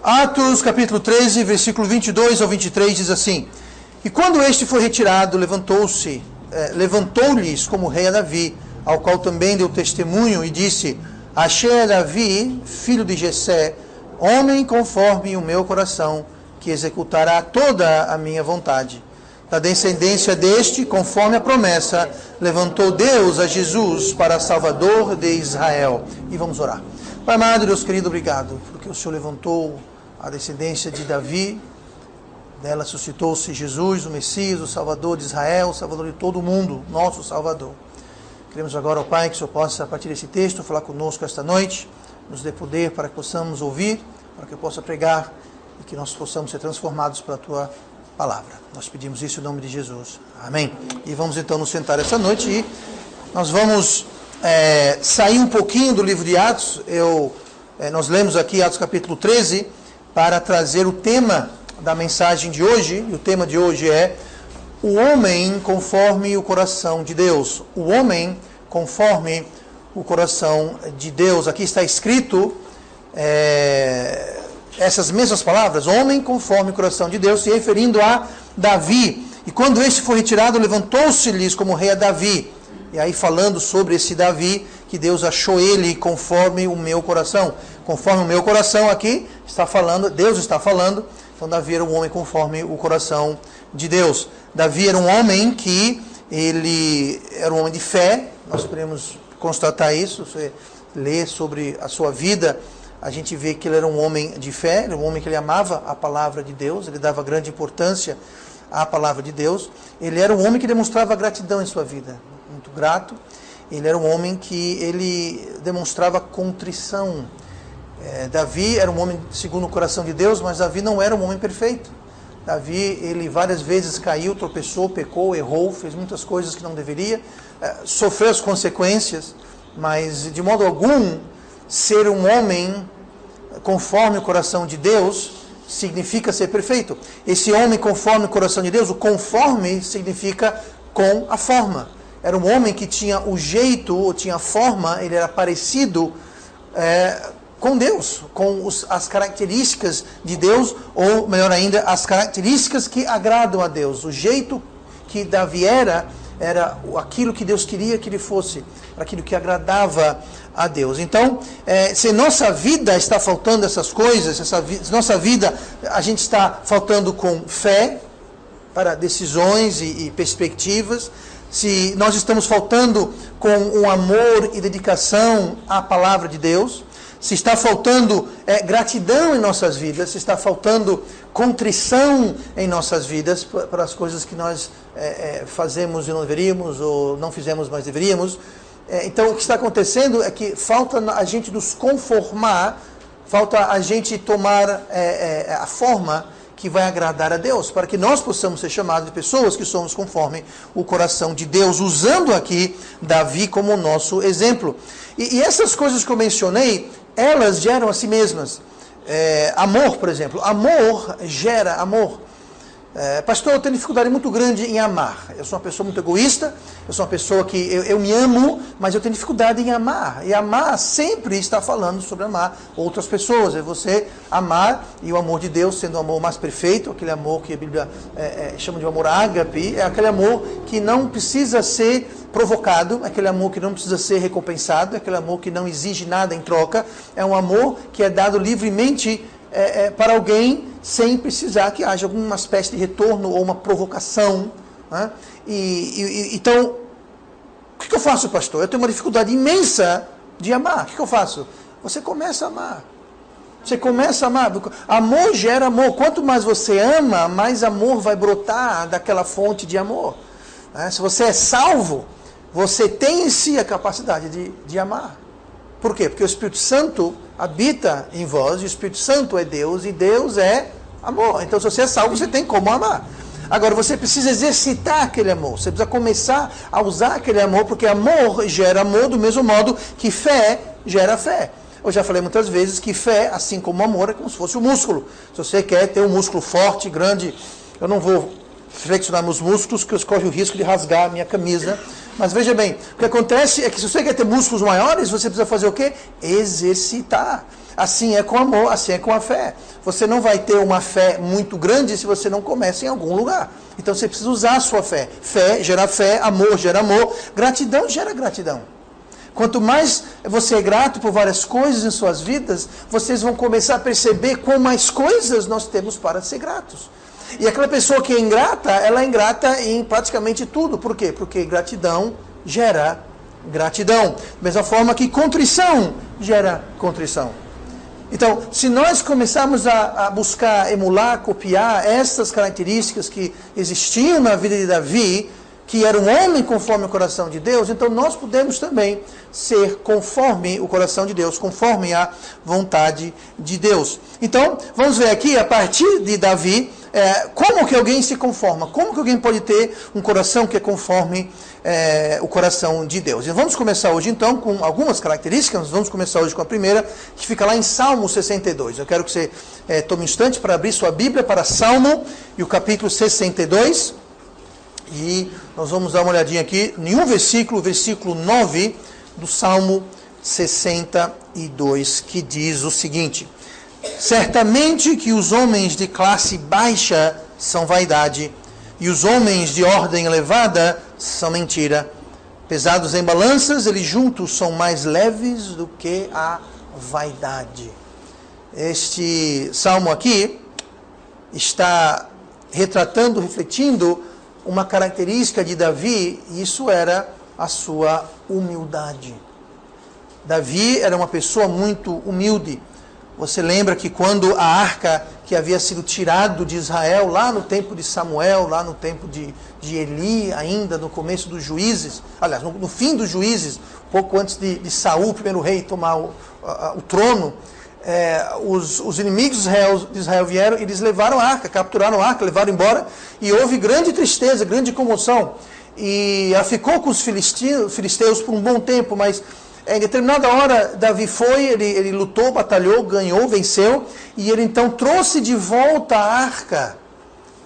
Atos capítulo 13, versículo 22 ao 23 diz assim: E quando este foi retirado, levantou-lhes como rei a Davi, ao qual também deu testemunho, e disse: Achei a Davi, filho de Jessé, homem conforme o meu coração, que executará toda a minha vontade. Da descendência deste, conforme a promessa, levantou Deus a Jesus para Salvador de Israel. E vamos orar. Pai amado, Deus querido, obrigado, porque o Senhor levantou a descendência de Davi, dela suscitou-se Jesus, o Messias, o Salvador de Israel, o Salvador de todo o mundo, nosso Salvador. Queremos agora, ó Pai, que o Senhor possa, a partir desse texto, falar conosco esta noite, nos dê poder para que possamos ouvir, para que eu possa pregar e que nós possamos ser transformados pela Tua palavra. Nós pedimos isso em nome de Jesus. Amém. E vamos então nos sentar essa noite e nós vamos sair um pouquinho do livro de Atos. Nós lemos aqui Atos capítulo 13 para trazer o tema da mensagem de hoje, e o tema de hoje é o homem conforme o coração de Deus. O homem conforme o coração de Deus. Aqui está escrito essas mesmas palavras, homem conforme o coração de Deus, se referindo a Davi. E quando este foi retirado, levantou-se-lhes como rei a Davi. E aí falando sobre esse Davi, que Deus achou ele conforme o meu coração. Conforme o meu coração aqui, está falando, Deus está falando. Então Davi era um homem conforme o coração de Deus. Davi era um homem ele era um homem de fé. Nós podemos constatar isso. Você lê sobre a sua vida, a gente vê que ele era um homem de fé, era um homem que ele amava a palavra de Deus, ele dava grande importância à palavra de Deus. Ele era um homem que demonstrava gratidão em sua vida, muito grato. Ele era um homem que ele demonstrava contrição. Davi era um homem segundo o coração de Deus, mas Davi não era um homem perfeito. Davi, ele várias vezes caiu, tropeçou, pecou, errou, fez muitas coisas que não deveria, sofreu as consequências, mas de modo algum, ser um homem conforme o coração de Deus significa ser perfeito. Esse homem conforme o coração de Deus, o conforme significa com a forma. Era um homem que tinha o jeito, ou tinha a forma, ele era parecido com Deus, com as características de Deus, ou melhor ainda, as características que agradam a Deus. O jeito que Davi era aquilo que Deus queria que ele fosse, aquilo que agradava a Deus. Então, se nossa vida está faltando essas coisas, se nossa vida a gente está faltando com fé para decisões e perspectivas, se nós estamos faltando com um amor e dedicação à palavra de Deus, se está faltando gratidão em nossas vidas, se está faltando contrição em nossas vidas para as coisas que nós fazemos e não deveríamos, ou não fizemos, mas deveríamos. Então, o que está acontecendo é que falta a gente nos conformar, falta a gente tomar a forma que vai agradar a Deus, para que nós possamos ser chamados de pessoas que somos conforme o coração de Deus, usando aqui Davi como nosso exemplo. E essas coisas que eu mencionei, elas geram a si mesmas. Amor, por exemplo. Amor gera amor. Pastor, eu tenho dificuldade muito grande em amar. Eu sou uma pessoa muito egoísta, eu sou uma pessoa que eu me amo, mas eu tenho dificuldade em amar. E amar sempre está falando sobre amar outras pessoas. É você amar, e o amor de Deus sendo o amor mais perfeito, aquele amor que a Bíblia chama de amor ágape, é aquele amor que não precisa ser provocado, é aquele amor que não precisa ser recompensado, é aquele amor que não exige nada em troca, é um amor que é dado livremente para alguém, sem precisar que haja alguma espécie de retorno ou uma provocação. Né? Então, o que eu faço, pastor? Eu tenho uma dificuldade imensa de amar. O que eu faço? Você começa a amar. Você começa a amar. Amor gera amor. Quanto mais você ama, mais amor vai brotar daquela fonte de amor. Né? Se você é salvo, você tem em si a capacidade de amar. Por quê? Porque o Espírito Santo habita em vós, e o Espírito Santo é Deus, e Deus é amor. Então, se você é salvo, você tem como amar. Agora, você precisa exercitar aquele amor. Você precisa começar a usar aquele amor, porque amor gera amor do mesmo modo que fé gera fé. Eu já falei muitas vezes que fé, assim como amor, é como se fosse um músculo. Se você quer ter um músculo forte, grande, eu não vou flexionar meus músculos, que eu corro o risco de rasgar a minha camisa. Mas veja bem, o que acontece é que se você quer ter músculos maiores, você precisa fazer o quê? Exercitar. Assim é com o amor, assim é com a fé. Você não vai ter uma fé muito grande se você não começa em algum lugar. Então você precisa usar a sua fé. Fé gera fé, amor gera amor, gratidão gera gratidão. Quanto mais você é grato por várias coisas em suas vidas, vocês vão começar a perceber quão mais coisas nós temos para ser gratos. E aquela pessoa que é ingrata, ela é ingrata em praticamente tudo. Por quê? Porque gratidão gera gratidão. Da mesma forma que contrição gera contrição. Então, se nós começarmos a buscar, emular, copiar essas características que existiam na vida de Davi, que era um homem conforme o coração de Deus, então nós podemos também ser conforme o coração de Deus, conforme a vontade de Deus. Então, vamos ver aqui, a partir de Davi, como que alguém se conforma, como que alguém pode ter um coração que é conforme o coração de Deus. E vamos começar hoje então com algumas características. Vamos começar hoje com a primeira, que fica lá em Salmo 62. Eu quero que você tome um instante para abrir sua Bíblia para Salmo e o capítulo 62. E nós vamos dar uma olhadinha aqui em um versículo, versículo 9 do Salmo 62, que diz o seguinte: certamente que os homens de classe baixa são vaidade, e os homens de ordem elevada são mentira. Pesados em balanças, eles juntos são mais leves do que a vaidade. Este salmo aqui está retratando, refletindo uma característica de Davi, e isso era a sua humildade. Davi era uma pessoa muito humilde. Você lembra que quando a arca que havia sido tirado de Israel, lá no tempo de Samuel, lá no tempo de Eli, ainda no começo dos juízes, aliás, no fim dos juízes, pouco antes de Saul, o primeiro rei, tomar o trono, os inimigos de Israel vieram e eles levaram a arca, capturaram a arca, levaram embora, e houve grande tristeza, grande comoção. E ela ficou com os filisteus por um bom tempo, mas em determinada hora Davi foi, ele lutou, batalhou, ganhou, venceu, e ele então trouxe de volta a arca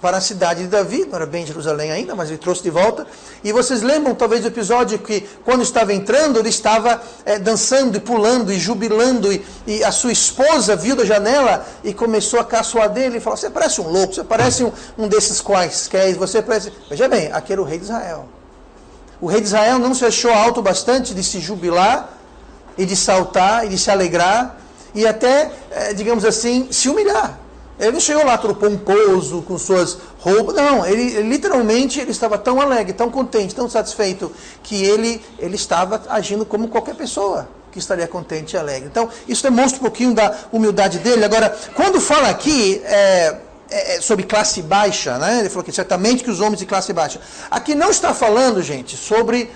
para a cidade de Davi. Não era bem Jerusalém ainda, mas ele trouxe de volta. E vocês lembram talvez do episódio que quando estava entrando, ele estava dançando e pulando e jubilando, e a sua esposa viu da janela e começou a caçoar dele e falou: você parece um louco, você parece um desses quaisquer, você parece... Veja bem, aquele era o rei de Israel. O rei de Israel não se achou alto bastante de se jubilar e de saltar e de se alegrar e até, digamos assim, se humilhar. Ele não chegou lá todo pomposo, com suas roupas, não, ele literalmente ele estava tão alegre, tão contente, tão satisfeito, que ele estava agindo como qualquer pessoa que estaria contente e alegre. Então, isso demonstra um pouquinho da humildade dele. Agora, quando fala aqui sobre classe baixa, né? Ele falou que certamente que os homens de classe baixa. Aqui não está falando, gente, sobre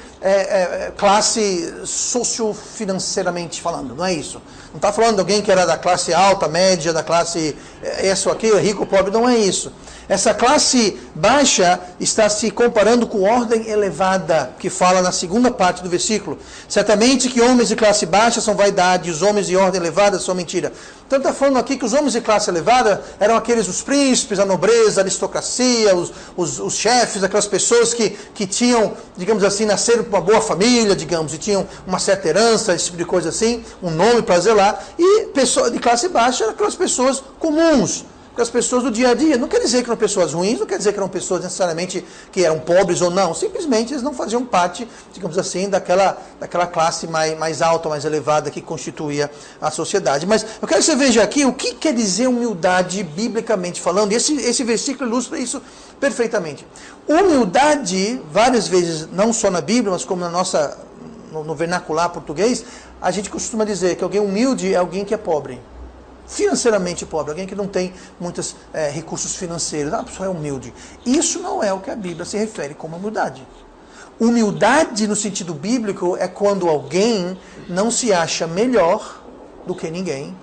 classe sociofinanceiramente falando, não é isso. Não está falando de alguém que era da classe alta, média, da classe essa ou aquilo, rico ou pobre, não é isso. Essa classe baixa está se comparando com ordem elevada, que fala na segunda parte do versículo. Certamente que homens de classe baixa são vaidade, e os homens de ordem elevada são mentira. Então está falando aqui que os homens de classe elevada eram aqueles, os príncipes, a nobreza, a aristocracia, os chefes, aquelas pessoas que tinham, digamos assim, nasceram com uma boa família, digamos, e tinham uma certa herança, esse tipo de coisa assim, um nome para zelar. E pessoas de classe baixa eram aquelas pessoas comuns, as pessoas do dia a dia. Não quer dizer que eram pessoas ruins, não quer dizer que eram pessoas necessariamente que eram pobres ou não, simplesmente eles não faziam parte, digamos assim, daquela classe mais alta, mais elevada que constituía a sociedade. Mas eu quero que você veja aqui o que quer dizer humildade biblicamente falando, e esse versículo ilustra isso perfeitamente. Humildade, várias vezes, não só na Bíblia, mas como no vernacular português, a gente costuma dizer que alguém humilde é alguém que é pobre. Financeiramente pobre, alguém que não tem muitos recursos financeiros. A pessoa é humilde. Isso não é o que a Bíblia se refere como humildade. Humildade no sentido bíblico é quando alguém não se acha melhor do que ninguém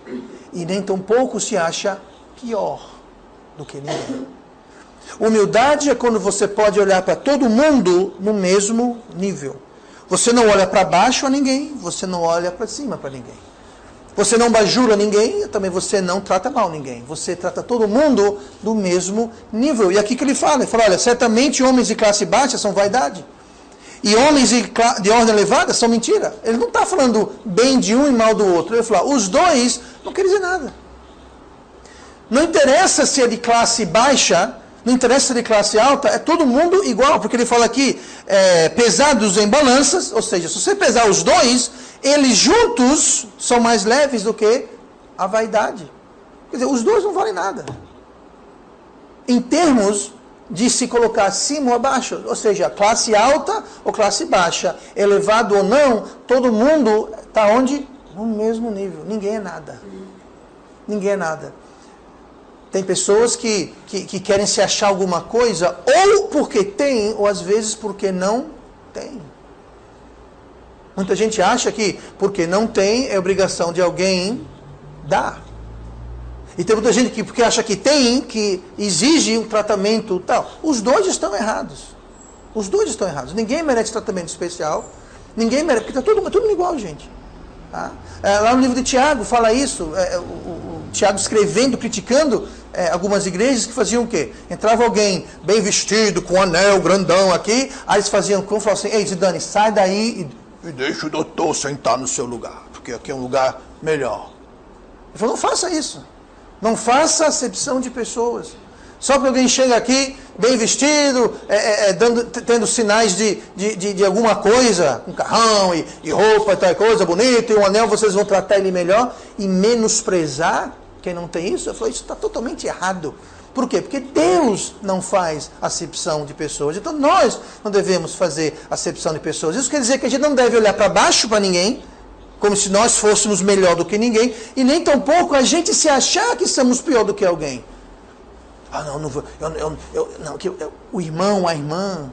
e nem tampouco se acha pior do que ninguém. Humildade é quando você pode olhar para todo mundo no mesmo nível. Você não olha para baixo a ninguém, você não olha para cima para ninguém. Você não bajula ninguém, também você não trata mal ninguém. Você trata todo mundo do mesmo nível. E aqui que ele fala, olha, certamente homens de classe baixa são vaidade. E homens de ordem elevada são mentira. Ele não está falando bem de um e mal do outro. Ele fala, os dois não quer dizer nada. Não interessa se é de classe baixa, não interessa se é de classe alta, é todo mundo igual. Porque ele fala aqui, pesados em balanças, ou seja, se você pesar os dois, eles juntos são mais leves do que a vaidade. Quer dizer, os dois não valem nada. Em termos de se colocar acima ou abaixo, ou seja, classe alta ou classe baixa, elevado ou não, todo mundo está onde? No mesmo nível. Ninguém é nada. Ninguém é nada. Tem pessoas que querem se achar alguma coisa, ou porque tem, ou às vezes porque não tem. Muita gente acha que porque não tem, é obrigação de alguém dar. E tem muita gente que porque acha que tem, que exige um tratamento tal. Os dois estão errados. Os dois estão errados. Ninguém merece tratamento especial. Ninguém merece, porque está todo mundo igual, gente. Tá? Lá no livro de Tiago fala isso. O Tiago escrevendo, criticando algumas igrejas que faziam o quê? Entrava alguém bem vestido, com um anel grandão aqui, aí eles faziam como? Falavam assim, ei Zidane, sai daí e deixa o doutor sentar no seu lugar, porque aqui é um lugar melhor. Ele falou, não faça isso. Não faça acepção de pessoas. Só porque alguém chega aqui, bem vestido, tendo sinais de alguma coisa, um carrão e roupa e tal coisa bonita, e um anel, vocês vão tratar ele melhor e menosprezar quem não tem isso. Eu falei, isso está totalmente errado. Por quê? Porque Deus não faz acepção de pessoas. Então nós não devemos fazer acepção de pessoas. Isso quer dizer que a gente não deve olhar para baixo para ninguém, como se nós fôssemos melhor do que ninguém, e nem tampouco a gente se achar que somos pior do que alguém. Ah, o irmão, a irmã,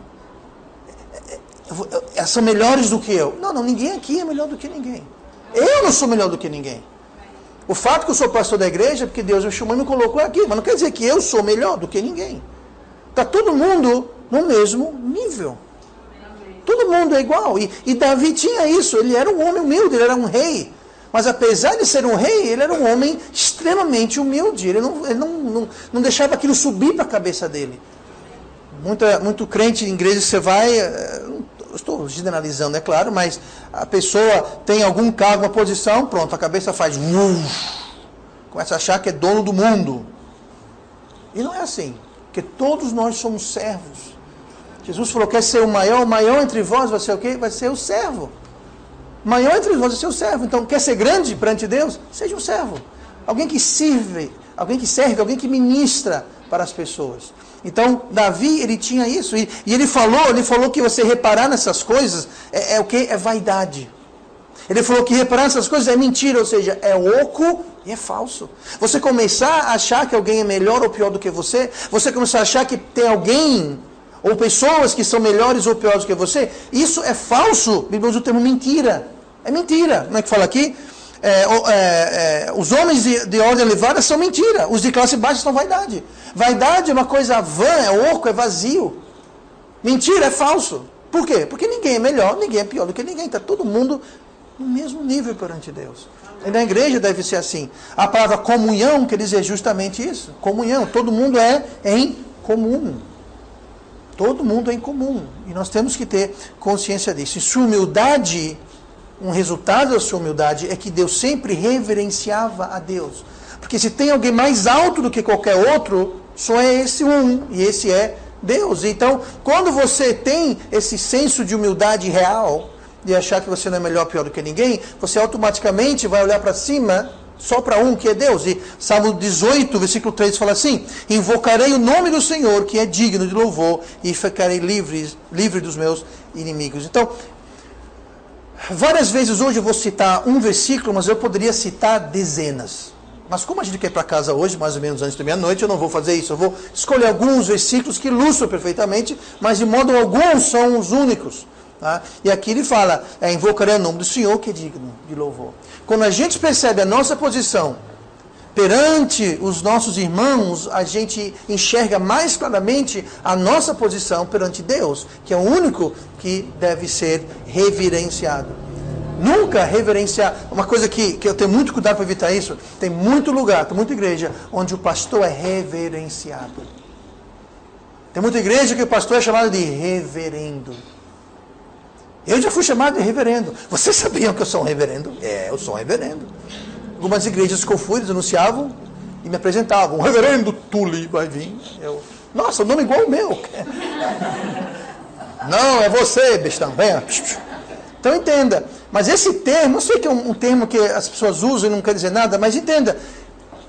são melhores do que eu. Não, ninguém aqui é melhor do que ninguém. Eu não sou melhor do que ninguém. O fato que eu sou pastor da igreja é porque Deus me chamou e me colocou aqui, mas não quer dizer que eu sou melhor do que ninguém. Está todo mundo no mesmo nível. Todo mundo é igual. E Davi tinha isso. Ele era um homem humilde, ele era um rei. Mas apesar de ser um rei, ele era um homem extremamente humilde. Ele não deixava aquilo subir para a cabeça dele. Muito crente em igreja, você vai... Eu estou generalizando, é claro, mas a pessoa tem algum cargo, uma posição, pronto, a cabeça faz... começa a achar que é dono do mundo. E não é assim. Porque todos nós somos servos. Jesus falou, quer ser o maior entre vós vai ser o quê? Vai ser o servo. Maior entre vós vai ser o servo. Então, quer ser grande perante Deus? Seja um servo. Alguém que serve, alguém que ministra para as pessoas. Então, Davi, ele tinha isso. E ele falou que você reparar nessas coisas é o quê? É vaidade. Ele falou que reparar nessas coisas é mentira, ou seja, é oco e é falso. Você começar a achar que alguém é melhor ou pior do que você começar a achar que tem alguém... ou pessoas que são melhores ou piores do que você, isso é falso. A Bíblia usa o termo mentira. É mentira. Não é que fala aqui? Os homens de ordem elevada são mentira. Os de classe baixa são vaidade. Vaidade é uma coisa vã, é oco, é vazio. Mentira é falso. Por quê? Porque ninguém é melhor, ninguém é pior do que ninguém. Está todo mundo no mesmo nível perante Deus. E na igreja deve ser assim. A palavra comunhão quer dizer justamente isso. Comunhão. Todo mundo é em comum. Todo mundo é em comum. E nós temos que ter consciência disso. E sua humildade, um resultado da sua humildade é que Deus sempre reverenciava a Deus. Porque se tem alguém mais alto do que qualquer outro, só é esse um. E esse é Deus. Então, quando você tem esse senso de humildade real, de achar que você não é melhor ou pior do que ninguém, você automaticamente vai olhar para cima só para um, que é Deus. E Salmo 18, versículo 3 fala assim: invocarei o nome do Senhor, que é digno de louvor, e ficarei livre dos meus inimigos. Então, várias vezes hoje eu vou citar um versículo, mas eu poderia citar dezenas. Mas como a gente quer ir para casa hoje, mais ou menos antes da meia-noite, eu não vou fazer isso. Eu vou escolher alguns versículos que ilustram perfeitamente, mas de modo algum são os únicos. Tá? E aqui ele fala, invocarei o nome do Senhor, que é digno de louvor. Quando a gente percebe a nossa posição perante os nossos irmãos, a gente enxerga mais claramente a nossa posição perante Deus, que é o único que deve ser reverenciado. nunca reverenciar. Uma coisa que eu tenho muito cuidado para evitar isso. Tem muito lugar, tem muita igreja onde o pastor é reverenciado. Tem muita igreja que o pastor é chamado de reverendo. Eu já fui chamado de reverendo. Vocês sabiam que eu sou um reverendo? Eu sou um reverendo. Algumas igrejas que eu fui, eles anunciavam e me apresentavam. O reverendo Tule vai vir. Nossa, o nome é igual o meu. Não, é você, bestão. Venha. Então entenda. Mas esse termo, eu sei que é um termo que as pessoas usam e não quer dizer nada, mas entenda.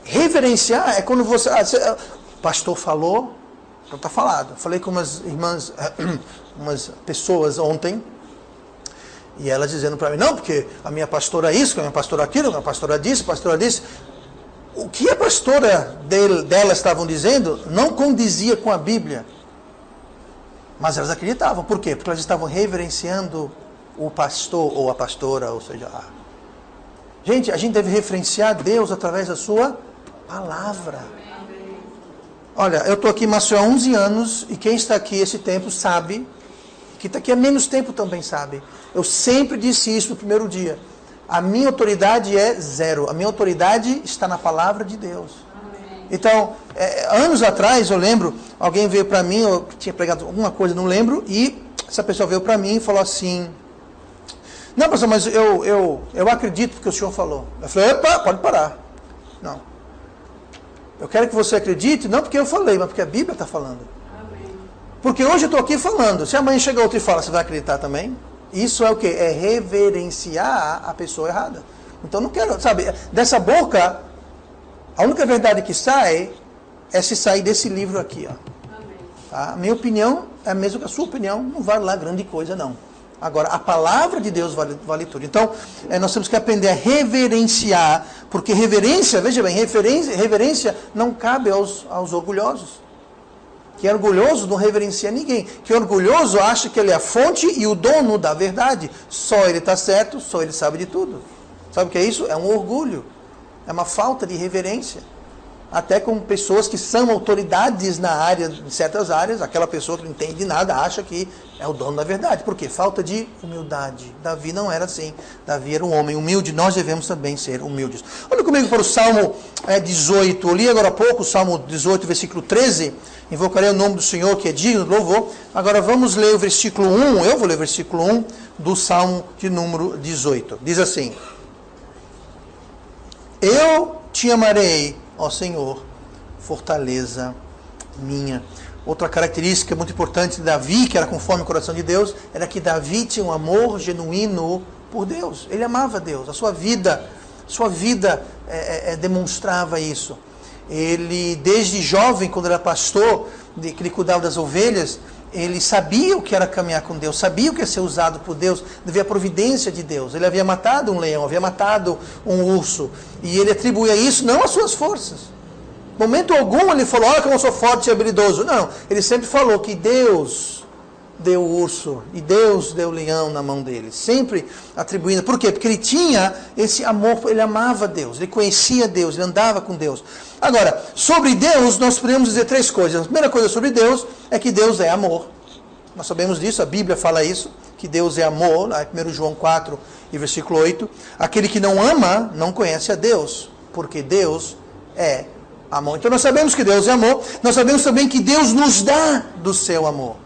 Reverenciar é quando você... O pastor falou, então está falado. Eu falei com umas irmãs, umas pessoas ontem, e elas dizendo para mim, não, porque a minha pastora é isso, a minha pastora é aquilo, a minha pastora disse, a pastora disse. O que a pastora delas estavam dizendo não condizia com a Bíblia. Mas elas acreditavam. Por quê? Porque elas estavam reverenciando o pastor ou a pastora, ou seja... Gente, a gente deve referenciar Deus através da sua palavra. Olha, eu estou aqui em Maceió há 11 anos, e quem está aqui esse tempo sabe, que está aqui há menos tempo também sabe. Eu sempre disse isso no primeiro dia. A minha autoridade é zero. A minha autoridade está na palavra de Deus. Então, anos atrás, eu lembro, alguém veio para mim, eu tinha pregado alguma coisa, não lembro, e essa pessoa veio para mim e falou assim, não, pastor, mas eu acredito que o senhor falou. Eu falei, epa, pode parar. Não. Eu quero que você acredite, não porque eu falei, mas porque a Bíblia está falando. Porque hoje eu estou aqui falando, se amanhã chega outro e fala, você vai acreditar também? Isso é o quê? É reverenciar a pessoa errada. Então não quero, sabe, dessa boca, a única verdade que sai é se sair desse livro aqui, ó. Tá? A minha opinião é a mesma que a sua opinião, não vale lá grande coisa não. Agora, a palavra de Deus vale tudo. Então, nós temos que aprender a reverenciar, porque reverência, veja bem, reverência não cabe aos orgulhosos. Que é orgulhoso não reverencia ninguém. Que é orgulhoso acha que ele é a fonte e o dono da verdade. Só ele está certo, só ele sabe de tudo. Sabe o que é isso? É um orgulho. É uma falta de reverência. Até com pessoas que são autoridades na área, em certas áreas, aquela pessoa que não entende de nada acha que é o dono da verdade. Por quê? Falta de humildade. Davi não era assim. Davi era um homem humilde, nós devemos também ser humildes. Olha comigo para o Salmo 18. Eu li agora há pouco o Salmo 18, versículo 13. Invocarei o nome do Senhor que é digno de louvor. Agora vamos ler o versículo 1. Eu vou ler o versículo 1 do Salmo de número 18. Diz assim: Eu te amarei, ó Senhor, fortaleza minha. Outra característica muito importante de Davi, que era conforme o coração de Deus, era que Davi tinha um amor genuíno por Deus. Ele amava Deus. A sua vida demonstrava isso. Ele, desde jovem, quando era pastor, que ele cuidava das ovelhas, ele sabia o que era caminhar com Deus, sabia o que é ser usado por Deus, devia a providência de Deus. Ele havia matado um leão, havia matado um urso, e ele atribuía isso não às suas forças. Em momento algum ele falou, olha como eu sou forte e habilidoso. Não, ele sempre falou que Deus deu o urso e Deus deu o leão na mão dele. Sempre atribuindo. Por quê? Porque ele tinha esse amor, ele amava Deus, ele conhecia Deus, ele andava com Deus. Agora, sobre Deus, nós podemos dizer três coisas. A primeira coisa sobre Deus é que Deus é amor. Nós sabemos disso, a Bíblia fala isso, que Deus é amor, lá em 1 João 4 e versículo 8. Aquele que não ama, não conhece a Deus, porque Deus é amor. Então nós sabemos que Deus é amor, nós sabemos também que Deus nos dá do seu amor.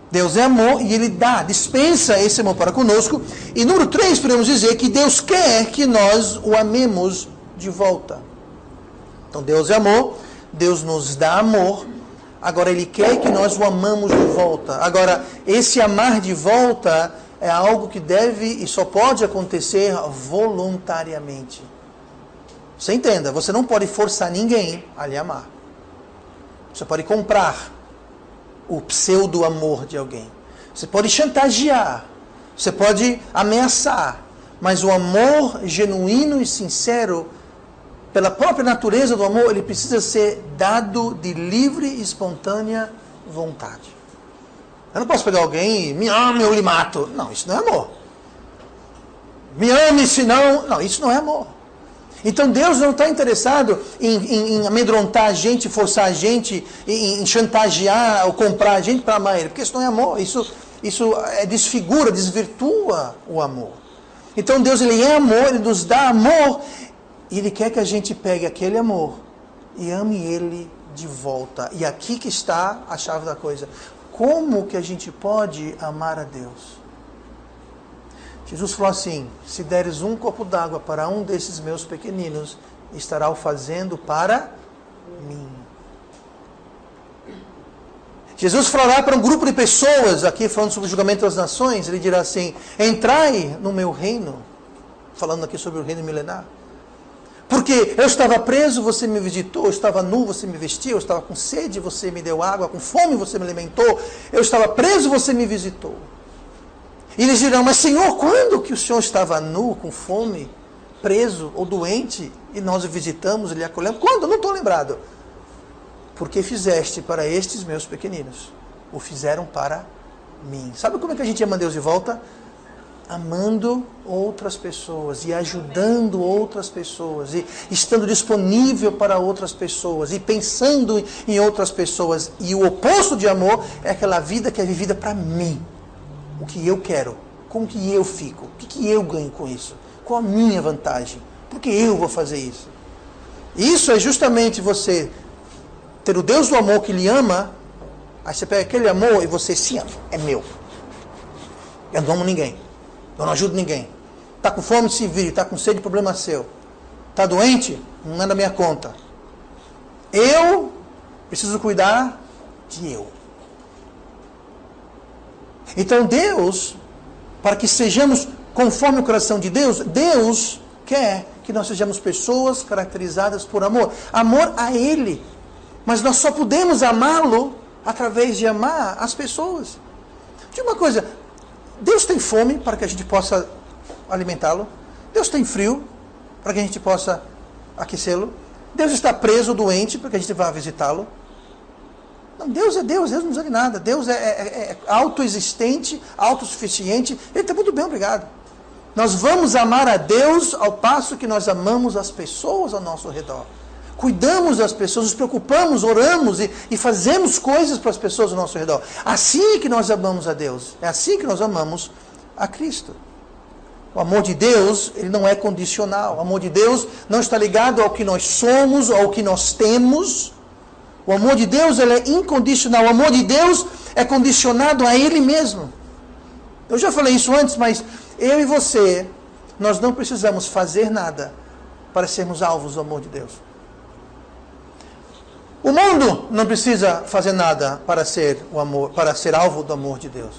Deus é amor e Ele dá, dispensa esse amor para conosco. E número 3, podemos dizer que Deus quer que nós o amemos de volta. Então Deus é amor, Deus nos dá amor, agora Ele quer que nós o amamos de volta. Agora, esse amar de volta é algo que deve e só pode acontecer voluntariamente. Você entenda, você não pode forçar ninguém a lhe amar. Você pode comprar o pseudo-amor de alguém. Você pode chantagear, você pode ameaçar, mas o amor genuíno e sincero, pela própria natureza do amor, ele precisa ser dado de livre e espontânea vontade. Eu não posso pegar alguém e me ame ou lhe mato. Não, isso não é amor. Me ame, senão... Não, isso não é amor. Então Deus não está interessado em amedrontar a gente, forçar a gente, em chantagear ou comprar a gente para amar Ele, porque isso não é amor, isso desfigura, desvirtua o amor. Então Deus, Ele é amor, Ele nos dá amor, e Ele quer que a gente pegue aquele amor e ame Ele de volta. E aqui que está a chave da coisa. Como que a gente pode amar a Deus? Jesus falou assim: se deres um copo d'água para um desses meus pequeninos, estará o fazendo para mim. Jesus falará para um grupo de pessoas, aqui falando sobre o julgamento das nações, Ele dirá assim: entrai no meu reino, falando aqui sobre o reino milenar. Porque eu estava preso, você me visitou, eu estava nu, você me vestiu, eu estava com sede, você me deu água, com fome, você me alimentou, eu estava preso, você me visitou. E eles dirão: mas Senhor, quando que o Senhor estava nu, com fome, preso ou doente, e nós o visitamos e lhe acolhemos? Quando? Não estou lembrado. Porque fizeste para estes meus pequeninos, o fizeram para mim. Sabe como é que a gente ama Deus de volta? Amando outras pessoas e ajudando outras pessoas e estando disponível para outras pessoas e pensando em outras pessoas. E o oposto de amor é aquela vida que é vivida para mim. O que eu quero, como que eu fico, o que eu ganho com isso, qual a minha vantagem, por que eu vou fazer isso? Isso é justamente você ter o Deus do amor que lhe ama. Aí você pega aquele amor e você se ama, é meu. Eu não amo ninguém, eu não ajudo ninguém. Está com fome, se vire. Está com sede, problema seu. Está doente, não é da minha conta. Eu preciso cuidar de eu. Então Deus, para que sejamos conforme o coração de Deus, Deus quer que nós sejamos pessoas caracterizadas por amor. Amor a Ele. Mas nós só podemos amá-lo através de amar as pessoas. Diga uma coisa: Deus tem fome para que a gente possa alimentá-lo. Deus tem frio para que a gente possa aquecê-lo. Deus está preso, doente, para que a gente vá visitá-lo. Não, Deus é Deus, Deus não precisa de nada. Deus é autoexistente, autossuficiente. Ele está muito bem, obrigado. Nós vamos amar a Deus ao passo que nós amamos as pessoas ao nosso redor. Cuidamos das pessoas, nos preocupamos, oramos e fazemos coisas para as pessoas ao nosso redor. Assim que nós amamos a Deus. É assim que nós amamos a Cristo. O amor de Deus, ele não é condicional. O amor de Deus não está ligado ao que nós somos, ao que nós temos. O amor de Deus, ele é incondicional. O amor de Deus é condicionado a Ele mesmo. Eu já falei isso antes, mas eu e você, nós não precisamos fazer nada para sermos alvos do amor de Deus. O mundo não precisa fazer nada para ser alvo do amor de Deus.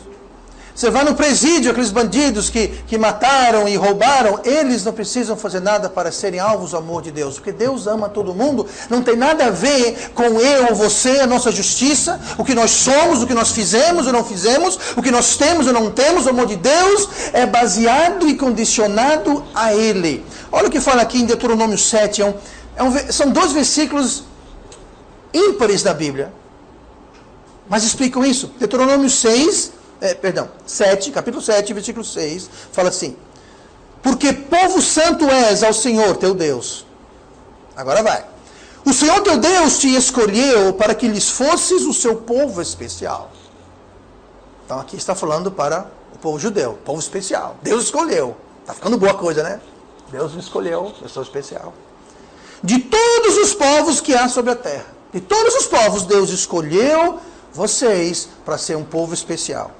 Você vai no presídio, aqueles bandidos que mataram e roubaram, eles não precisam fazer nada para serem alvos do amor de Deus. Porque Deus ama todo mundo, não tem nada a ver com eu ou você, a nossa justiça, o que nós somos, o que nós fizemos ou não fizemos, o que nós temos ou não temos. O amor de Deus é baseado e condicionado a Ele. Olha o que fala aqui em Deuteronômio 7, são 2 versículos ímpares da Bíblia, mas explicam isso. Deuteronômio 7, capítulo 7, versículo 6, fala assim: porque povo santo és ao Senhor teu Deus. Agora vai. O Senhor teu Deus te escolheu para que lhes fosses o seu povo especial. Então aqui está falando para o povo judeu, povo especial. Deus escolheu. Está ficando boa coisa, né? Deus me escolheu, eu sou especial. De todos os povos que há sobre a terra. De todos os povos, Deus escolheu vocês para ser um povo especial.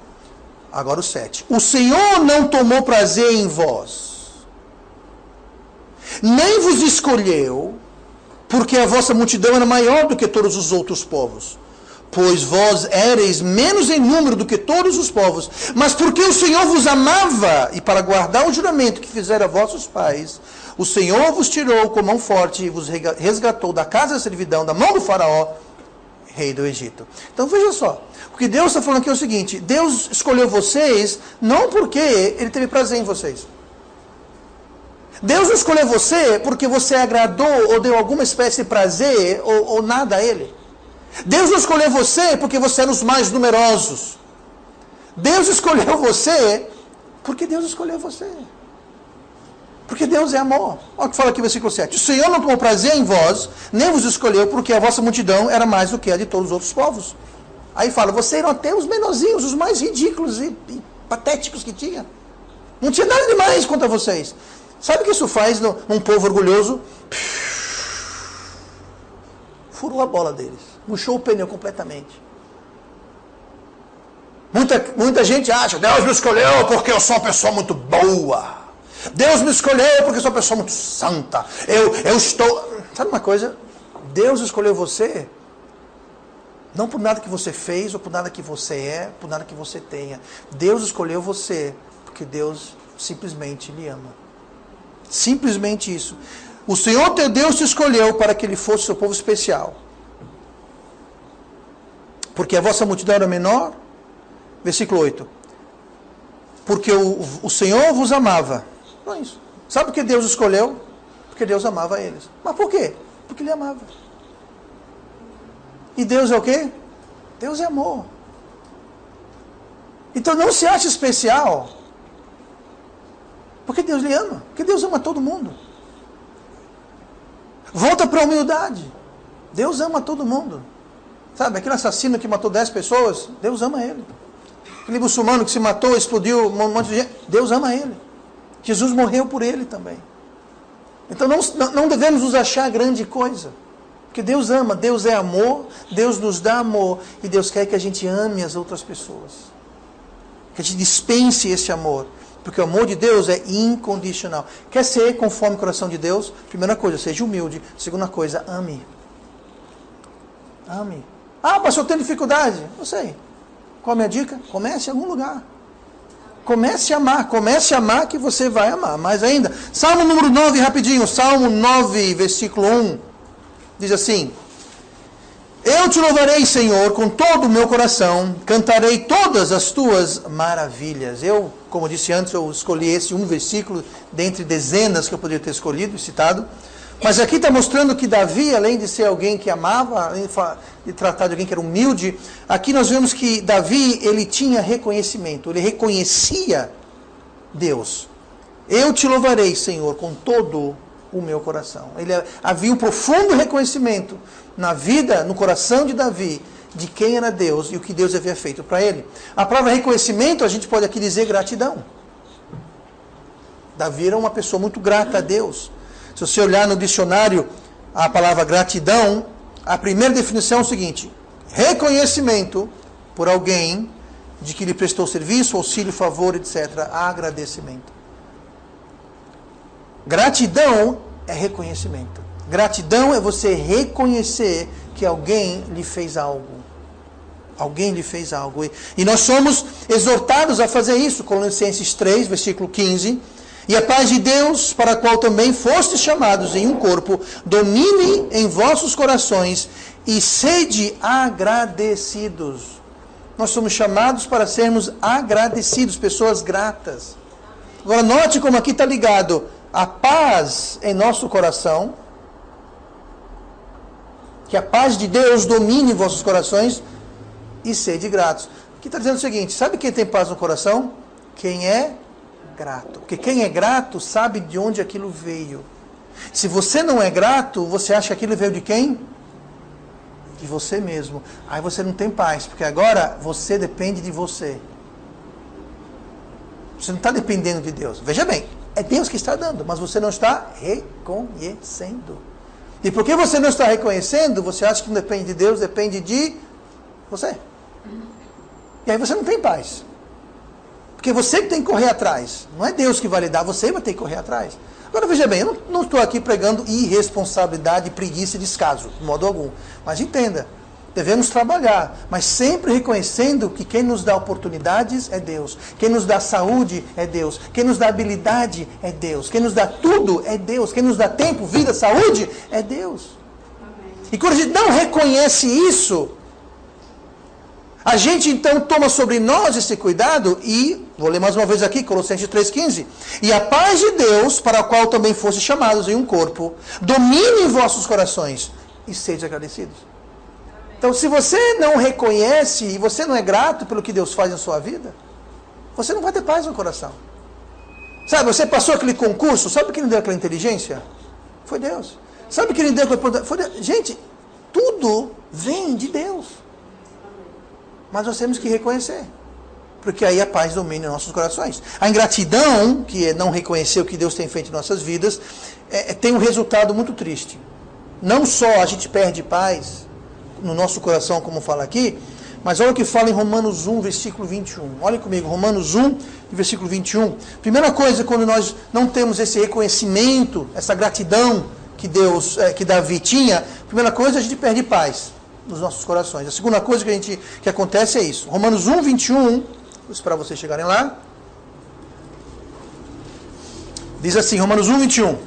Agora o 7. O Senhor não tomou prazer em vós, nem vos escolheu, porque a vossa multidão era maior do que todos os outros povos. Pois vós éreis menos em número do que todos os povos. Mas porque o Senhor vos amava, e para guardar o juramento que fizeram a vossos pais, o Senhor vos tirou com mão forte e vos resgatou da casa da servidão, da mão do faraó, rei do Egito. Então veja só, o que Deus está falando aqui é o seguinte: Deus escolheu vocês não porque Ele teve prazer em vocês. Deus não escolheu você porque você agradou ou deu alguma espécie de prazer ou nada a Ele. Deus não escolheu você porque você era os mais numerosos. Deus escolheu você porque Deus escolheu você. Porque Deus é amor. Olha o que fala aqui no versículo 7. O Senhor não tomou prazer em vós, nem vos escolheu, porque a vossa multidão era mais do que a de todos os outros povos. Aí fala, vocês eram até os menorzinhos, os mais ridículos e patéticos que tinha. Não tinha nada demais contra vocês. Sabe o que isso faz num povo orgulhoso? Furou a bola deles. Murchou o pneu completamente. Muita gente acha, Deus me escolheu porque eu sou uma pessoa muito boa. Deus me escolheu porque eu sou uma pessoa muito santa. Eu estou... Sabe uma coisa? Deus escolheu você não por nada que você fez, ou por nada que você é, por nada que você tenha. Deus escolheu você porque Deus simplesmente lhe ama. Simplesmente isso. O Senhor teu Deus te escolheu para que Ele fosse seu povo especial. Porque a vossa multidão era menor. Versículo 8. Porque o Senhor vos amava. Não é isso. Sabe por que Deus escolheu? Porque Deus amava eles. Mas por quê? Porque Ele amava. E Deus é o quê? Deus é amor. Então não se ache especial. Porque Deus lhe ama. Porque Deus ama todo mundo. Volta para a humildade. Deus ama todo mundo. Sabe, aquele assassino que matou 10 pessoas, Deus ama ele. Aquele muçulmano que se matou, explodiu um monte de gente, Deus ama ele. Jesus morreu por ele também. Então não devemos nos achar grande coisa. Porque Deus ama, Deus é amor, Deus nos dá amor, e Deus quer que a gente ame as outras pessoas. Que a gente dispense esse amor. Porque o amor de Deus é incondicional. Quer ser conforme o coração de Deus? Primeira coisa, seja humilde. Segunda coisa, ame. Ame. Ah, pastor, eu tenho dificuldade. Eu sei. Qual a minha dica? Comece em algum lugar. Comece a amar que você vai amar. Mais ainda, Salmo número 9, rapidinho. Salmo 9, versículo 1. Diz assim: eu te louvarei, Senhor, com todo o meu coração, cantarei todas as tuas maravilhas. Eu, como disse antes, eu escolhi esse um versículo, dentre dezenas que eu poderia ter escolhido e citado. Mas aqui está mostrando que Davi, além de ser alguém que amava, além de tratar de alguém que era humilde, aqui nós vemos que Davi, ele tinha reconhecimento, ele reconhecia Deus. Eu te louvarei, Senhor, com todo o meu coração. Havia um profundo reconhecimento na vida, no coração de Davi, de quem era Deus e o que Deus havia feito para ele. A palavra reconhecimento, a gente pode aqui dizer gratidão. Davi era uma pessoa muito grata a Deus. Se você olhar no dicionário a palavra gratidão, a primeira definição é o seguinte: reconhecimento por alguém de que lhe prestou serviço, auxílio, favor, etc. Agradecimento. Gratidão é reconhecimento. Gratidão é você reconhecer que alguém lhe fez algo. Alguém lhe fez algo. E nós somos exortados a fazer isso. Colossenses 3, versículo 15. E a paz de Deus, para a qual também fostes chamados em um corpo, domine em vossos corações e sede agradecidos. Nós somos chamados para sermos agradecidos, pessoas gratas. Agora note como aqui está ligado a paz em nosso coração, que a paz de Deus domine em vossos corações e sede gratos. Aqui está dizendo o seguinte: sabe quem tem paz no coração? Quem é grato. Porque quem é grato sabe de onde aquilo veio. Se você não é grato, você acha que aquilo veio de quem? De você mesmo. Aí você não tem paz, porque agora você depende de você. Você não está dependendo de Deus. Veja bem, é Deus que está dando, mas você não está reconhecendo. E porque você não está reconhecendo, você acha que não depende de Deus, depende de você. E aí você não tem paz. Porque você que tem que correr atrás. Não é Deus que vai lhe dar, você vai ter que correr atrás. Agora veja bem, eu não estou aqui pregando irresponsabilidade, preguiça e descaso, de modo algum. Mas entenda, devemos trabalhar, mas sempre reconhecendo que quem nos dá oportunidades é Deus. Quem nos dá saúde é Deus. Quem nos dá habilidade é Deus. Quem nos dá tudo é Deus. Quem nos dá tempo, vida, saúde é Deus. Amém. E quando a gente não reconhece isso, a gente então toma sobre nós esse cuidado e, vou ler mais uma vez aqui, Colossenses 3,15. E a paz de Deus, para a qual também fossem chamados em um corpo, domine em vossos corações e sede agradecidos. Então, se você não reconhece e você não é grato pelo que Deus faz na sua vida, você não vai ter paz no coração. Sabe, você passou aquele concurso, sabe quem lhe deu aquela inteligência? Foi Deus. Sabe quem lhe deu aquela... Foi Deus. Gente, tudo vem de Deus. Mas nós temos que reconhecer. porque aí a paz domina em nossos corações. A ingratidão, que é não reconhecer o que Deus tem feito em nossas vidas, tem um resultado muito triste. Não só a gente perde paz no nosso coração, como fala aqui, mas olha o que fala em Romanos 1, versículo 21. Olha comigo, Romanos 1, versículo 21. Primeira coisa, quando nós não temos esse reconhecimento, essa gratidão que Davi tinha, primeira coisa, a gente perde paz nos nossos corações. A segunda coisa que acontece é isso. Romanos 1, 21, vou esperar vocês chegarem lá. Diz assim, Romanos 1, 21.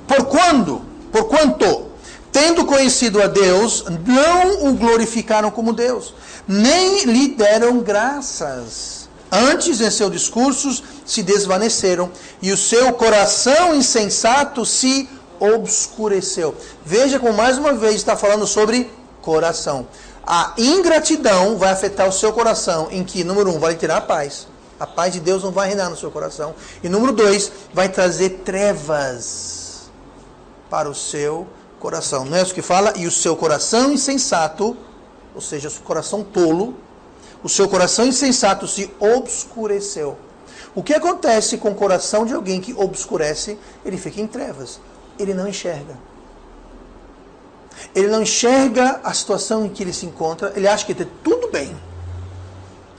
Porquanto, tendo conhecido a Deus, não o glorificaram como Deus, nem lhe deram graças. Antes, em seus discursos, se desvaneceram, e o seu coração insensato se obscureceu. Veja como mais uma vez está falando sobre coração. A ingratidão vai afetar o seu coração, em que, número 1, vai lhe tirar a paz. A paz de Deus não vai reinar no seu coração. E número 2, vai trazer trevas para o seu coração. Não é isso que fala? E o seu coração insensato, ou seja, o seu coração tolo, o seu coração insensato se obscureceu. O que acontece com o coração de alguém que obscurece? Ele fica em trevas. Ele não enxerga. Ele não enxerga a situação em que ele se encontra. Ele acha que está tudo bem.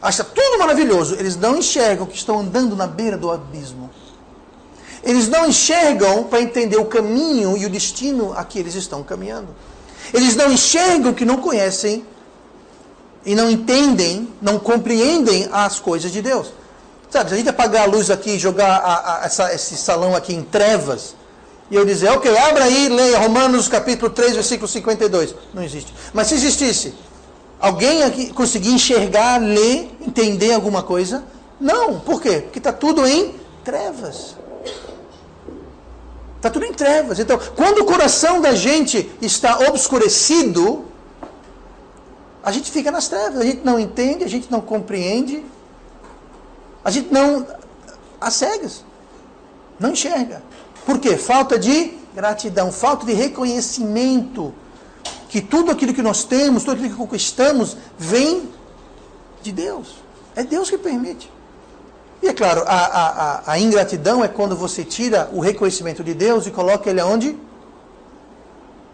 Acha tudo maravilhoso. Eles não enxergam que estão andando na beira do abismo. Eles não enxergam para entender o caminho e o destino a que eles estão caminhando. Eles não enxergam que não conhecem e não entendem, não compreendem as coisas de Deus. Sabe, se a gente apagar a luz aqui e jogar esse salão aqui em trevas, e eu dizer, ok, abra aí, leia Romanos capítulo 3, versículo 52. Não existe. Mas se existisse, alguém aqui conseguir enxergar, ler, entender alguma coisa? Não. Por quê? Porque está tudo em trevas. Está tudo em trevas. Então, quando o coração da gente está obscurecido, a gente fica nas trevas. A gente não entende, a gente não compreende, a gente não... às cegas. Não enxerga. Por quê? Falta de gratidão, falta de reconhecimento que tudo aquilo que nós temos, tudo aquilo que conquistamos, vem de Deus. É Deus que permite. E é claro, a ingratidão é quando você tira o reconhecimento de Deus e coloca ele aonde?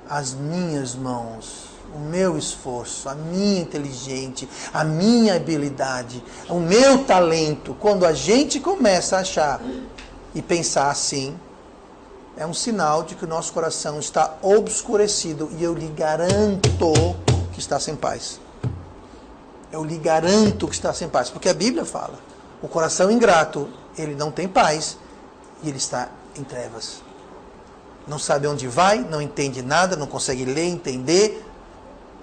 As minhas mãos, o meu esforço, a minha inteligência, a minha habilidade, o meu talento. Quando a gente começa a achar e pensar assim, é um sinal de que o nosso coração está obscurecido e eu lhe garanto que está sem paz. Eu lhe garanto que está sem paz, porque a Bíblia fala. O coração ingrato, ele não tem paz e ele está em trevas. Não sabe onde vai, não entende nada, não consegue ler, entender.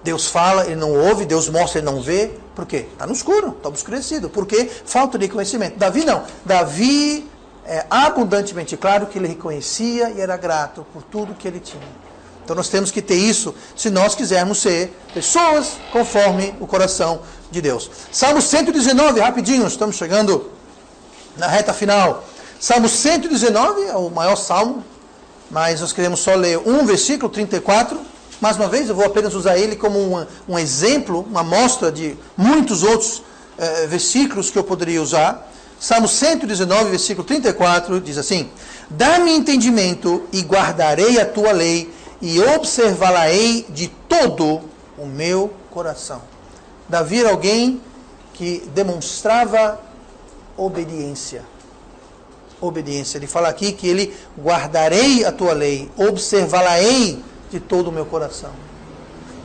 Deus fala, ele não ouve, Deus mostra, ele não vê. Por quê? Está no escuro, está obscurecido. Por quê? Falta de conhecimento. Davi não. Davi é abundantemente claro que ele reconhecia e era grato por tudo que ele tinha. Então nós temos que ter isso se nós quisermos ser pessoas conforme o coração de Deus. Salmo 119, rapidinho, estamos chegando na reta final. Salmo 119 é o maior salmo, mas nós queremos só ler um versículo, 34. Mais uma vez, eu vou apenas usar ele como um exemplo, uma amostra de muitos outros versículos que eu poderia usar. Salmo 119, versículo 34, diz assim: dá-me entendimento e guardarei a tua lei, e observá-la-ei de todo o meu coração. Davi era alguém que demonstrava obediência. Obediência. Ele fala aqui que ele guardarei a tua lei, observá-la-ei de todo o meu coração.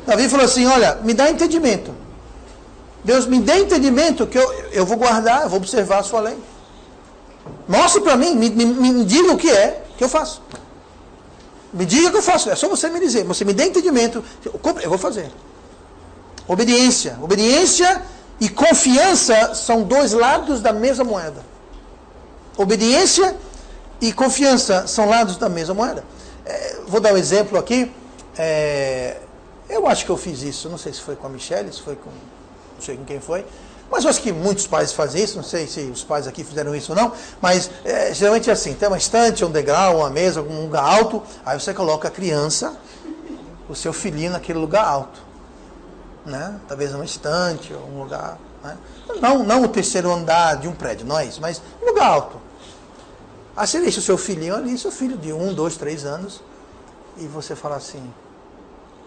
Davi falou assim, olha, me dá entendimento. Deus me dê entendimento que eu vou guardar, eu vou observar a sua lei. Mostre para mim, me diga o que é que eu faço. Me diga o que eu faço, é só você me dizer. Você me dê entendimento, eu vou fazer. Obediência. Obediência e confiança são dois lados da mesma moeda. Obediência e confiança são lados da mesma moeda. Vou dar um exemplo aqui. Eu acho que eu fiz isso, não sei se foi com a Michelle, se foi com... não sei com quem foi, mas eu acho que muitos pais fazem isso, não sei se os pais aqui fizeram isso ou não, mas geralmente é assim, tem uma estante, um degrau, uma mesa, um lugar alto, aí você coloca a criança, o seu filhinho naquele lugar alto. né? Talvez uma estante ou um lugar, né? Não o terceiro andar de um prédio, não é isso, mas um lugar alto. Aí você deixa o seu filhinho ali, seu filho de 1, 2, 3 anos, e você fala assim: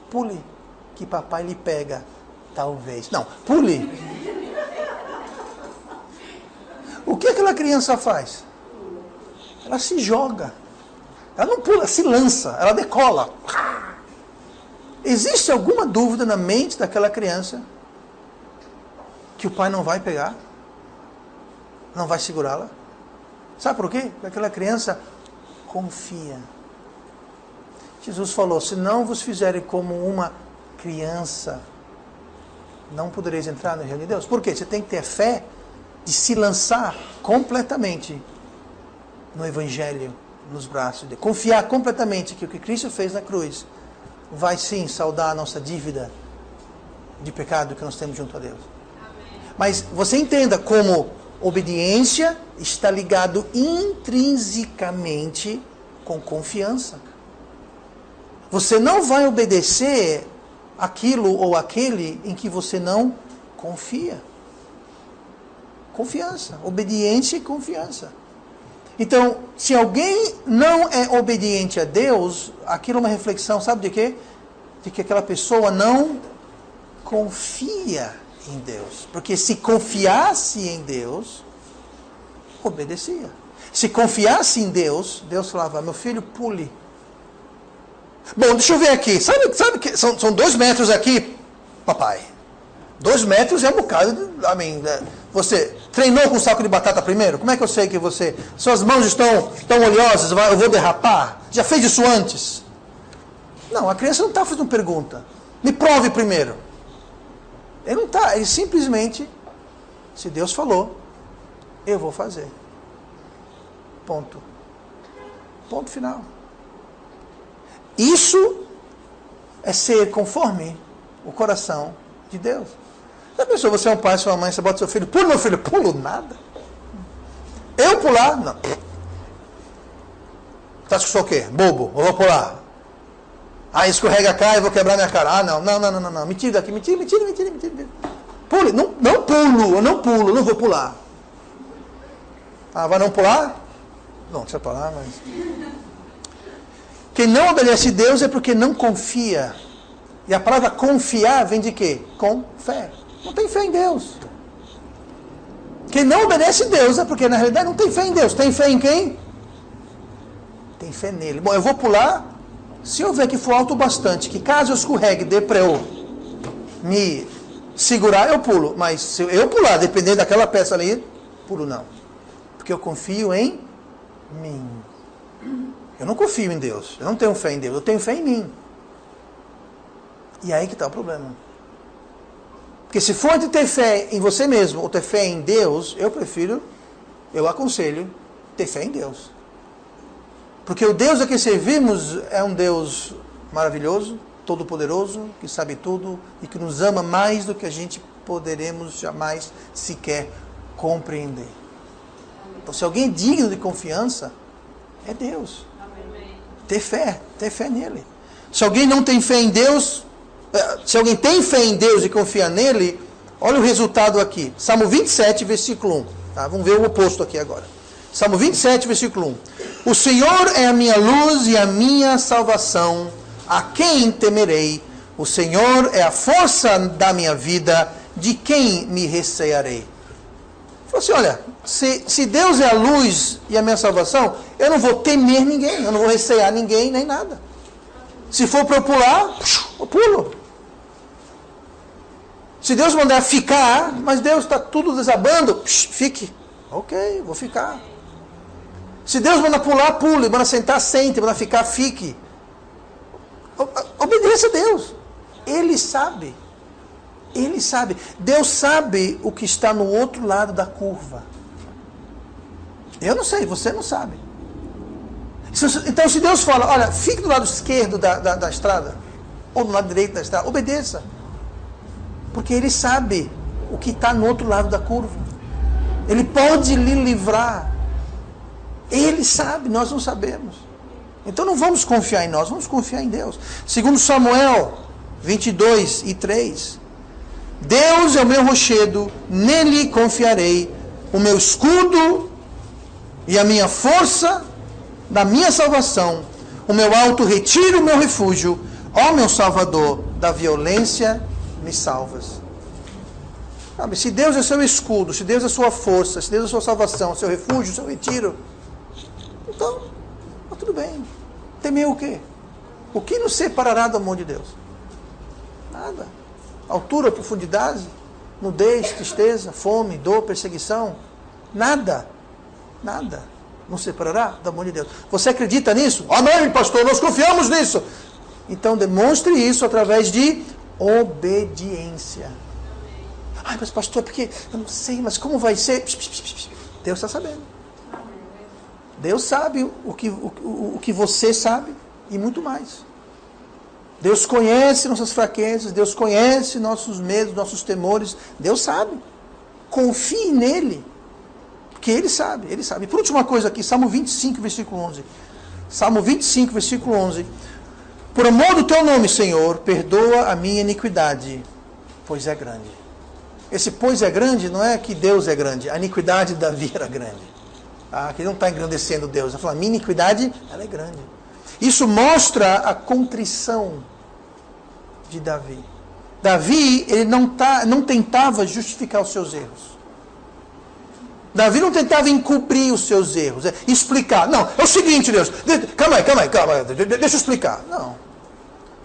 pule, que papai lhe pega, talvez. Não, pule. O que aquela criança faz? Ela se joga. Ela não pula, ela se lança, ela decola. Existe alguma dúvida na mente daquela criança que o pai não vai pegar? Não vai segurá-la? Sabe por quê? Porque aquela criança confia. Jesus falou: se não vos fizerem como uma criança, não podereis entrar no reino de Deus. Por quê? Você tem que ter fé de se lançar completamente no Evangelho, nos braços de Deus. Confiar completamente que o que Cristo fez na cruz vai sim saldar a nossa dívida de pecado que nós temos junto a Deus. Amém. Mas você entenda como obediência está ligado intrinsecamente com confiança. Você não vai obedecer aquilo ou aquele em que você não confia. Confiança, obediência e confiança. Então, se alguém não é obediente a Deus, aquilo é uma reflexão, sabe de quê? De que aquela pessoa não confia em Deus. Porque se confiasse em Deus, obedecia. Se confiasse em Deus, Deus falava: meu filho, pule. Bom, deixa eu ver aqui. Sabe que são 2 metros aqui, papai. 2 metros é um bocado. Você treinou com um saco de batata primeiro? Como é que eu sei que suas mãos estão tão oleosas, eu vou derrapar? Já fez isso antes? Não, a criança não está fazendo pergunta. Me prove primeiro. Ele não está, ele simplesmente, se Deus falou, eu vou fazer. Ponto. Ponto final. Isso é ser conforme o coração de Deus. Já pensou, você é um pai, sua mãe, você bota seu filho, pula, meu filho, pulo nada. Eu pular? Não. Tá que eu sou o quê? Bobo, eu vou pular. Ah, escorrega cá e vou quebrar minha cara. Ah, não. Me tira daqui, me tira. Pule, não pulo, eu não pulo, não vou pular. Ah, vai não pular? Não, deixa eu pular, mas... Quem não obedece a Deus é porque não confia. E a palavra confiar vem de quê? Com fé. Não tem fé em Deus. Quem não obedece a Deus é porque na realidade não tem fé em Deus. Tem fé em quem? Tem fé nele. Bom, eu vou pular. Se eu ver que for alto o bastante, que caso eu escorregue, dê para eu me segurar, eu pulo. Mas se eu pular, dependendo daquela peça ali, pulo não. Porque eu confio em mim. Eu não confio em Deus. Eu não tenho fé em Deus. Eu tenho fé em mim. E aí que está o problema. Porque se for de ter fé em você mesmo ou ter fé em Deus, eu aconselho ter fé em Deus. Porque o Deus a quem servimos é um Deus maravilhoso, todo-poderoso, que sabe tudo e que nos ama mais do que a gente poderemos jamais sequer compreender. Então, se alguém é digno de confiança, é Deus. Ter fé nele. Se alguém não tem fé em Deus, se alguém tem fé em Deus e confia nele, olha o resultado aqui. Salmo 27, versículo 1. Tá? Vamos ver o oposto aqui agora. Salmo 27, versículo 1. O Senhor é a minha luz e a minha salvação. A quem temerei? O Senhor é a força da minha vida. De quem me recearei? Falou assim, olha, se Deus é a luz e a minha salvação, eu não vou temer ninguém, eu não vou recear ninguém, nem nada. Se for para eu pular, eu pulo. Se Deus mandar ficar, mas Deus está tudo desabando, fique. Ok, vou ficar. Se Deus mandar pular, pule. Mandar sentar, sente. Mandar ficar, fique. Obedeça a Deus. Ele sabe. Ele sabe. Deus sabe o que está no outro lado da curva. Eu não sei, você não sabe. Então, se Deus fala, olha, fique do lado esquerdo da estrada, ou do lado direito da estrada, obedeça. Porque Ele sabe o que está no outro lado da curva. Ele pode lhe livrar. Ele sabe, nós não sabemos. Então não vamos confiar em nós, vamos confiar em Deus. Segundo Samuel 22 e 3. Deus é o meu rochedo, nele confiarei, o meu escudo e a minha força da minha salvação, o meu alto retiro, o meu refúgio, ó meu Salvador, da violência me salvas. Sabe, se Deus é seu escudo, se Deus é sua força, se Deus é sua salvação, seu refúgio, seu retiro, então, tudo bem. Temer o quê? O que nos separará do amor de Deus? Nada. Altura, profundidade, nudez, tristeza, fome, dor, perseguição, nada. Nada nos separará do amor de Deus. Você acredita nisso? Amém, pastor, nós confiamos nisso. Então demonstre isso através de obediência. Ai, mas pastor, porque eu não sei, mas como vai ser? Deus está sabendo. Deus sabe o que você sabe e muito mais. Deus conhece nossas fraquezas, Deus conhece nossos medos, nossos temores. Deus sabe. Confie nele, porque Ele sabe, Ele sabe. E por última coisa aqui, Salmo 25, versículo 11. Salmo 25, versículo 11. Por amor do teu nome, Senhor, perdoa a minha iniquidade, pois é grande. Esse pois é grande não é que Deus é grande, a iniquidade de Davi era grande. Que ele não está engrandecendo Deus, ele está falando, a minha iniquidade ela é grande. Isso mostra a contrição de Davi. Davi, ele não tentava justificar os seus erros. Davi não tentava encobrir os seus erros, explicar. Não, é o seguinte, Deus, calma aí, deixa eu explicar. Não.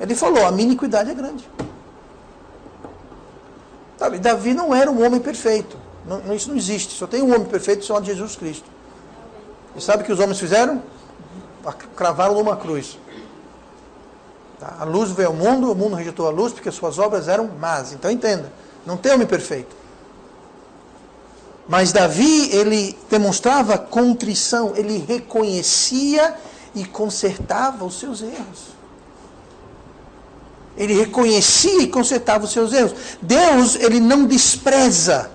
Ele falou, a minha iniquidade é grande. Sabe, Davi não era um homem perfeito. Isso não existe. Só tem um homem perfeito chamado Jesus Cristo. E sabe o que os homens fizeram? Cravaram numa cruz. A luz veio ao mundo, o mundo rejeitou a luz porque suas obras eram más. Então entenda, não tem homem perfeito. Mas Davi, ele demonstrava contrição, ele reconhecia e consertava os seus erros. Ele reconhecia e consertava os seus erros. Deus, ele não despreza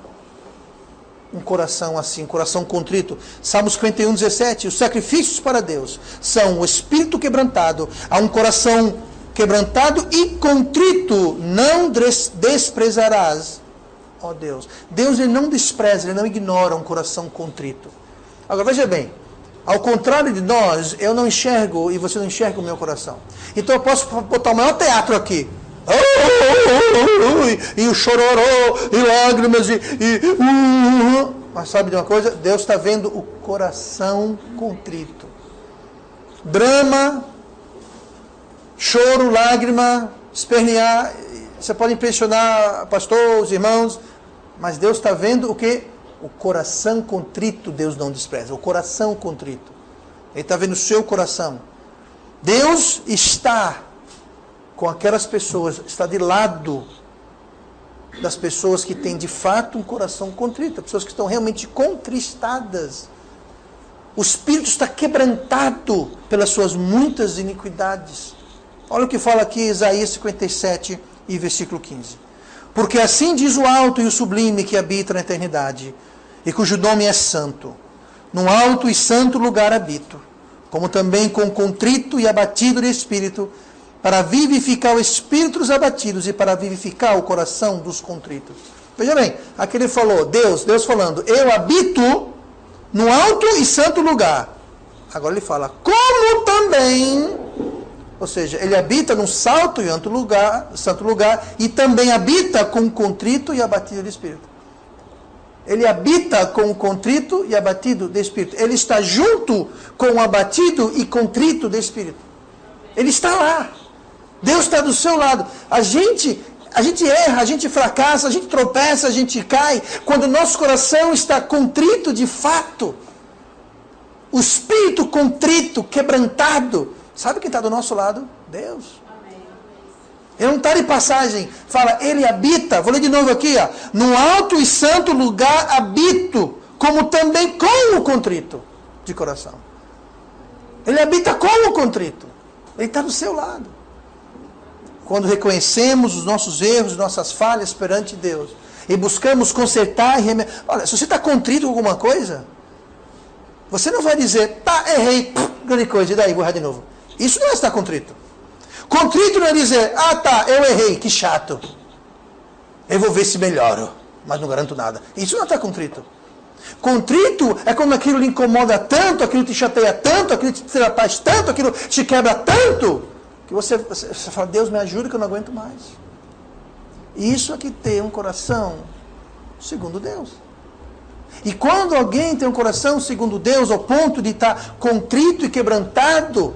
um coração assim, um coração contrito. Salmos 51, 17. Os sacrifícios para Deus são o espírito quebrantado, a um coração quebrantado e contrito não desprezarás, ó Deus. Deus, ele não despreza, ele não ignora um coração contrito. Agora veja bem, ao contrário de nós, eu não enxergo e você não enxerga o meu coração. Então eu posso botar o maior teatro aqui. E o chororô, e lágrimas, mas sabe de uma coisa? Deus está vendo o coração contrito. Drama, choro, lágrima, espernear. Você pode impressionar pastor, os irmãos, mas Deus está vendo o que? O coração contrito Deus não despreza. O coração contrito. Ele está vendo o seu coração. Deus está com aquelas pessoas, está de lado das pessoas que têm de fato um coração contrito, pessoas que estão realmente contristadas. O espírito está quebrantado pelas suas muitas iniquidades. Olha o que fala aqui Isaías 57 e versículo 15. Porque assim diz o alto e o sublime que habita na eternidade, e cujo nome é santo. Num alto e santo lugar habito, como também com contrito e abatido de espírito, para vivificar o espírito dos abatidos e para vivificar o coração dos contritos. Veja bem, aqui ele falou, Deus falando, eu habito no alto e santo lugar. Agora ele fala, como também, ou seja, ele habita num santo lugar, e também habita com contrito e abatido de espírito. Ele habita com o contrito e abatido de espírito. Ele está junto com o abatido e contrito de espírito. Ele está lá. Deus está do seu lado. A gente erra, a gente fracassa, a gente tropeça, a gente cai. Quando o nosso coração está contrito de fato. O espírito contrito, quebrantado. Sabe quem está do nosso lado? Deus. Ele não está de passagem. Fala, ele habita. Vou ler de novo aqui. No alto e santo lugar habito, como também com o contrito de coração. Ele habita com o contrito. Ele está do seu lado. Quando reconhecemos os nossos erros, nossas falhas perante Deus, e buscamos consertar e remediar. Olha, se você está contrito com alguma coisa, você não vai dizer, errei, grande coisa, e daí, vou errar de novo. Isso não é estar contrito. Contrito não é dizer, eu errei, que chato. Eu vou ver se melhoro, mas não garanto nada. Isso não está contrito. Contrito é quando aquilo lhe incomoda tanto, aquilo te chateia tanto, aquilo te tira paz tanto, aquilo te quebra tanto, que você fala, Deus me ajuda que eu não aguento mais. Isso é que tem um coração segundo Deus. E quando alguém tem um coração segundo Deus, ao ponto de estar contrito e quebrantado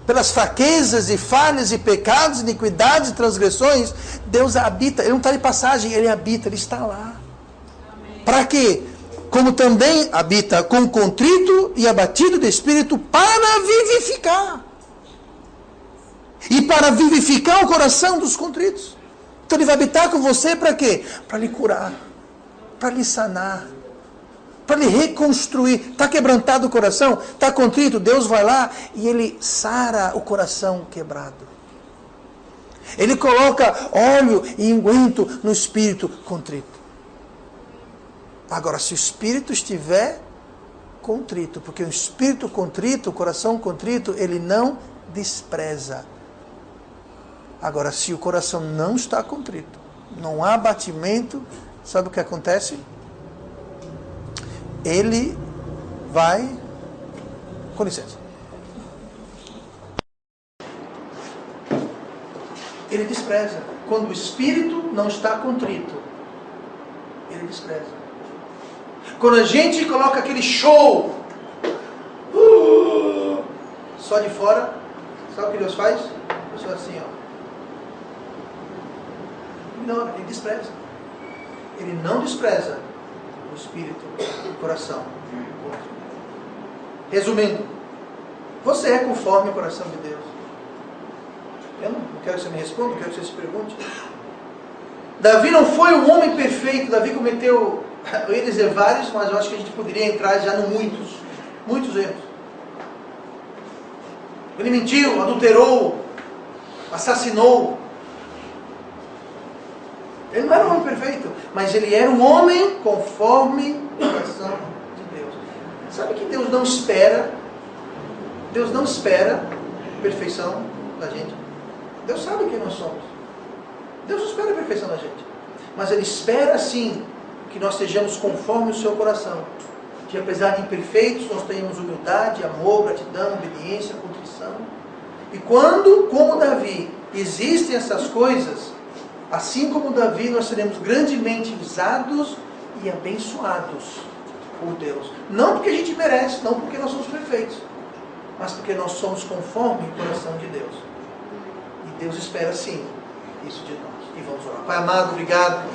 pelas fraquezas e falhas e pecados, iniquidades e transgressões, Deus habita, Ele não está de passagem, Ele habita, Ele está lá. Para quê? Como também habita com contrito e abatido de espírito para vivificar. E para vivificar o coração dos contritos. Então Ele vai habitar com você para quê? Para lhe curar, para lhe sanar, para lhe reconstruir. Está quebrantado o coração? Está contrito? Deus vai lá e Ele sara o coração quebrado. Ele coloca óleo e unguento no espírito contrito. Agora, se o espírito estiver contrito, porque o espírito contrito, o coração contrito, ele não despreza. Agora, se o coração não está contrito, não há abatimento, sabe o que acontece? Ele vai... Com licença. Ele despreza. Quando o espírito não está contrito, ele despreza. Quando a gente coloca aquele show só de fora, sabe o que Deus faz? A pessoa assim, ó. Ignora, ele despreza. Ele não despreza o espírito, o coração. Resumindo, você é conforme o coração de Deus. Eu não quero que você me responda, eu quero que você se pergunte. Davi não foi um homem perfeito, Davi cometeu, eu ia dizer vários, mas eu acho que a gente poderia entrar já no muitos erros. Ele mentiu, adulterou, assassinou. Ele não era um homem perfeito, mas ele era um homem conforme o coração de Deus. Sabe que Deus não espera perfeição da gente. Deus sabe quem nós somos. Deus não espera a perfeição da gente. Mas Ele espera sim que nós sejamos conforme o seu coração. Que apesar de imperfeitos, nós tenhamos humildade, amor, gratidão, obediência, contrição. E quando, como Davi, existem essas coisas, assim como Davi, nós seremos grandemente usados e abençoados por Deus. Não porque a gente merece, não porque nós somos perfeitos, mas porque nós somos conforme o coração de Deus. E Deus espera sim isso de nós. E vamos orar. Pai amado, obrigado